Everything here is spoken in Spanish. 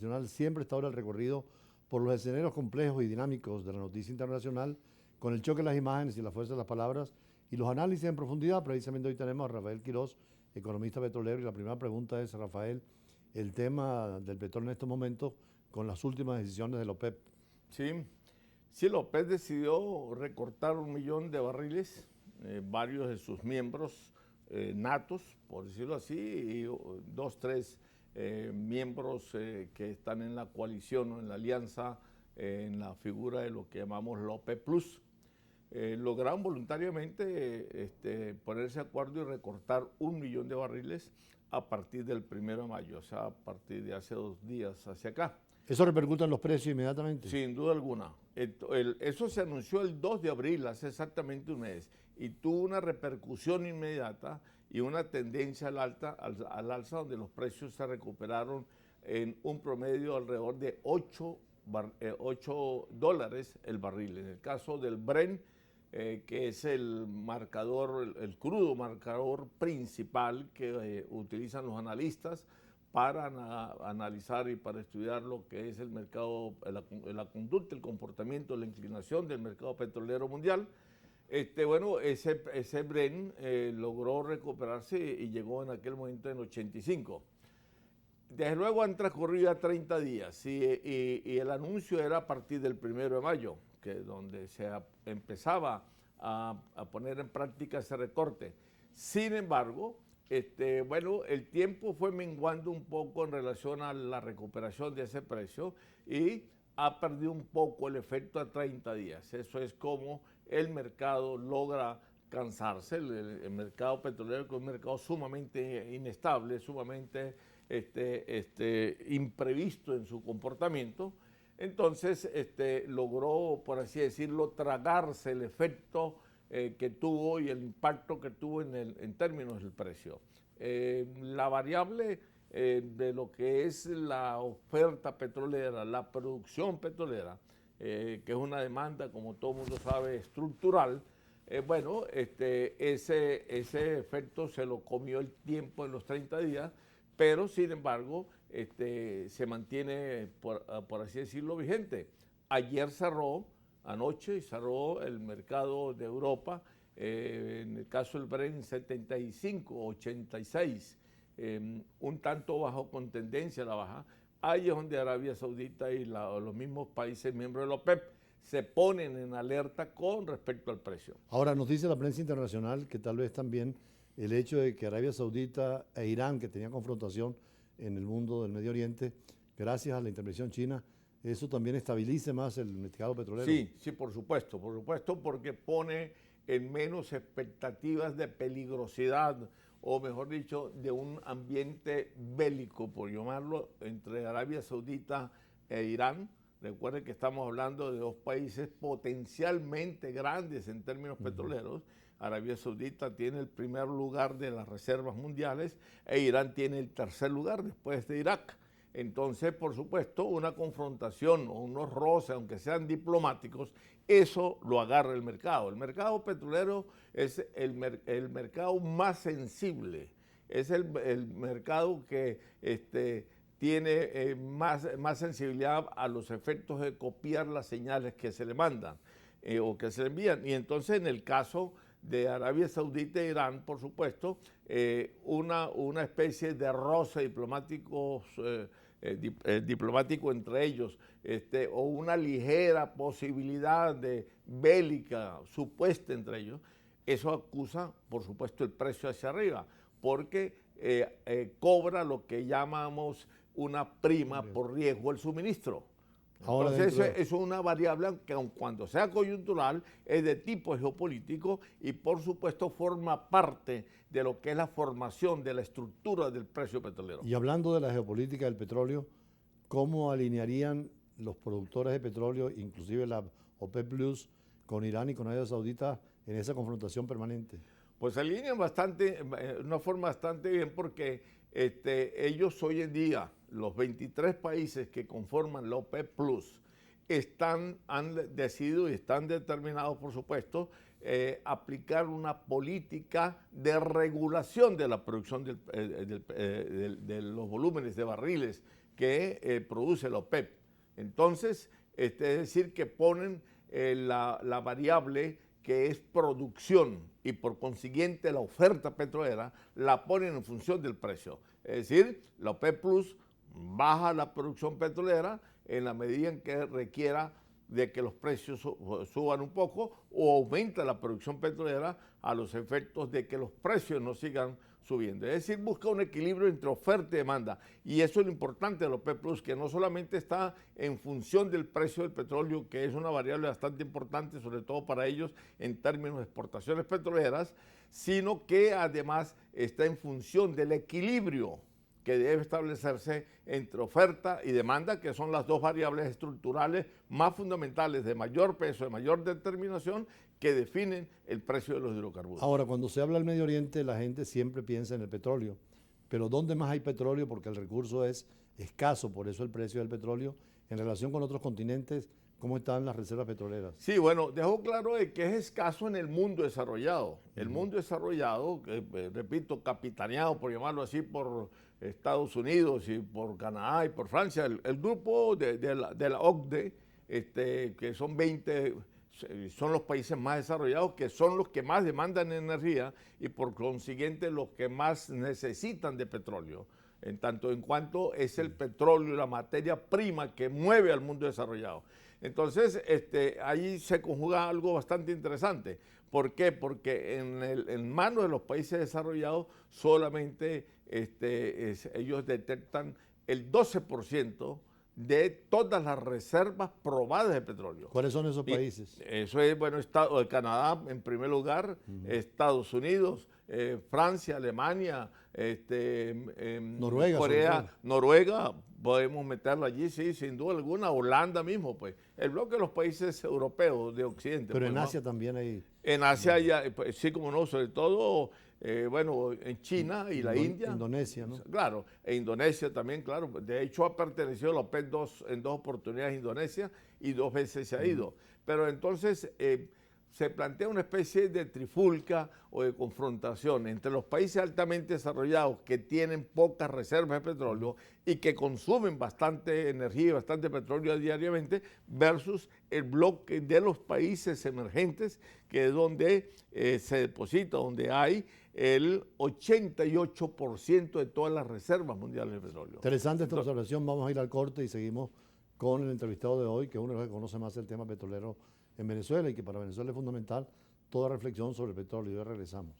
Internacional siempre está ahora el recorrido por los escenarios complejos y dinámicos de la noticia internacional, con el choque de las imágenes y la fuerza de las palabras y los análisis en profundidad. Precisamente hoy tenemos a Rafael Quiroz, economista petrolero, y la primera pregunta es, Rafael, el tema del petróleo en estos momentos con las últimas decisiones de la OPEP. Sí, la OPEP decidió recortar 1 millón de barriles, varios de sus miembros natos, por decirlo así, y 2, 3 miembros que están en la coalición o en la alianza, en la figura de lo que llamamos la OPEP Plus. Lograron voluntariamente ponerse de acuerdo y recortar 1 millón de barriles a partir del 1 de mayo, o sea, a partir de hace 2 días hacia acá. ¿Eso repercute en los precios inmediatamente? Sin duda alguna. Eso se anunció el 2 de abril, hace exactamente un mes, y tuvo una repercusión inmediata y una tendencia al alza, donde los precios se recuperaron en un promedio alrededor de $8 el barril. En el caso del Brent, que es el marcador, el crudo marcador principal que utilizan los analistas para analizar y para estudiar lo que es el mercado, la conducta, el comportamiento, la inclinación del mercado petrolero mundial. Ese Brent logró recuperarse y llegó en aquel momento en 85. Desde luego han transcurrido ya 30 días y el anuncio era a partir del 1 de mayo, donde se empezaba a poner en práctica ese recorte. Sin embargo, el tiempo fue menguando un poco en relación a la recuperación de ese precio y ha perdido un poco el efecto a 30 días. Eso es como el mercado logra cansarse, el mercado petrolero, que es un mercado sumamente inestable, sumamente imprevisto en su comportamiento. Entonces logró, por así decirlo, tragarse el efecto que tuvo y el impacto que tuvo en términos del precio. La variable de lo que es la oferta petrolera, la producción petrolera, que es una demanda, como todo el mundo sabe, estructural, ese efecto se lo comió el tiempo en los 30 días, pero sin embargo se mantiene, por así decirlo, vigente. Ayer anoche cerró el mercado de Europa, en el caso del Brent 75, 86, un tanto bajo, con tendencia a la baja. Ahí es donde Arabia Saudita y los mismos países miembros de la OPEP se ponen en alerta con respecto al precio. Ahora, nos dice la prensa internacional que tal vez también el hecho de que Arabia Saudita e Irán, que tenían confrontación en el mundo del Medio Oriente, gracias a la intervención china, eso también estabilice más el mercado petrolero. Sí, por supuesto, porque pone en menos expectativas de peligrosidad, o mejor dicho, de un ambiente bélico, por llamarlo, entre Arabia Saudita e Irán. Recuerden que estamos hablando de 2 países potencialmente grandes en términos petroleros. Arabia Saudita tiene el primer lugar de las reservas mundiales e Irán tiene el tercer lugar después de Irak. Entonces, por supuesto, una confrontación o unos roces, aunque sean diplomáticos, eso lo agarra el mercado. El mercado petrolero es el mercado más sensible, es el mercado que tiene más sensibilidad a los efectos de copiar las señales que se le mandan o que se le envían. Y entonces, en el caso de Arabia Saudita e Irán, por supuesto, una especie de roce diplomático entre ellos, o una ligera posibilidad de bélica supuesta entre ellos, eso acusa, por supuesto, el precio hacia arriba, porque cobra lo que llamamos una prima por riesgo del suministro. Entonces, eso es una variable que, aun cuando sea coyuntural, es de tipo geopolítico y, por supuesto, forma parte de lo que es la formación de la estructura del precio petrolero. Y hablando de la geopolítica del petróleo, ¿cómo alinearían los productores de petróleo, inclusive la OPEP Plus, con Irán y con Arabia Saudita en esa confrontación permanente? Pues alinean de una forma bastante bien, porque ellos hoy en día, los 23 países que conforman la OPEP Plus, han decidido y están determinados, por supuesto, aplicar una política de regulación de la producción de los volúmenes de barriles que produce la OPEP. Entonces, es decir, que ponen la variable que es producción y por consiguiente la oferta petrolera la ponen en función del precio. Es decir, la OPEP Plus baja la producción petrolera en la medida en que requiera de que los precios suban un poco o aumenta la producción petrolera a los efectos de que los precios no sigan subiendo. Es decir, busca un equilibrio entre oferta y demanda. Y eso es lo importante de la OPEP Plus, que no solamente está en función del precio del petróleo, que es una variable bastante importante, sobre todo para ellos en términos de exportaciones petroleras, sino que además está en función del equilibrio que debe establecerse entre oferta y demanda, que son las dos variables estructurales más fundamentales de mayor peso, de mayor determinación, que definen el precio de los hidrocarburos. Ahora, cuando se habla del Medio Oriente, la gente siempre piensa en el petróleo, pero ¿dónde más hay petróleo? Porque el recurso es escaso, por eso el precio del petróleo, en relación con otros continentes, ¿cómo están las reservas petroleras? Sí, bueno, dejó claro de que es escaso en el mundo desarrollado. El mundo desarrollado, repito, capitaneado, por llamarlo así, por Estados Unidos y por Canadá y por Francia, el grupo de la OCDE, que son 20, son los países más desarrollados, que son los que más demandan energía y por consiguiente los que más necesitan de petróleo, en tanto en cuanto es el petróleo, la materia prima que mueve al mundo desarrollado. Entonces, ahí se conjuga algo bastante interesante. ¿Por qué? Porque en manos de los países desarrollados solamente ellos detectan el 12% de todas las reservas probadas de petróleo. ¿Cuáles son esos países? Eso es, bueno, Canadá en primer lugar, Estados Unidos, Francia, Alemania, Noruega, Corea, Noruega, podemos meterla allí, sí, sin duda alguna, Holanda mismo, pues, el bloque de los países europeos de Occidente. Pero pues, en ¿no? Asia también hay... En Asia, pues, sí, como no, sobre todo, bueno, en China y la India. Indonesia, ¿no? Claro, e Indonesia también, claro. De hecho, ha pertenecido a la OPEP en dos oportunidades Indonesia y 2 veces se ha ido. Pero entonces se plantea una especie de trifulca o de confrontación entre los países altamente desarrollados que tienen pocas reservas de petróleo y que consumen bastante energía y bastante petróleo diariamente versus el bloque de los países emergentes, que es donde se deposita, donde hay el 88% de todas las reservas mundiales de petróleo. Interesante esta observación. Vamos a ir al corte y seguimos con el entrevistado de hoy, que es uno de los que conoce más el tema petrolero en Venezuela y que para Venezuela es fundamental toda reflexión sobre el petróleo. Ya regresamos.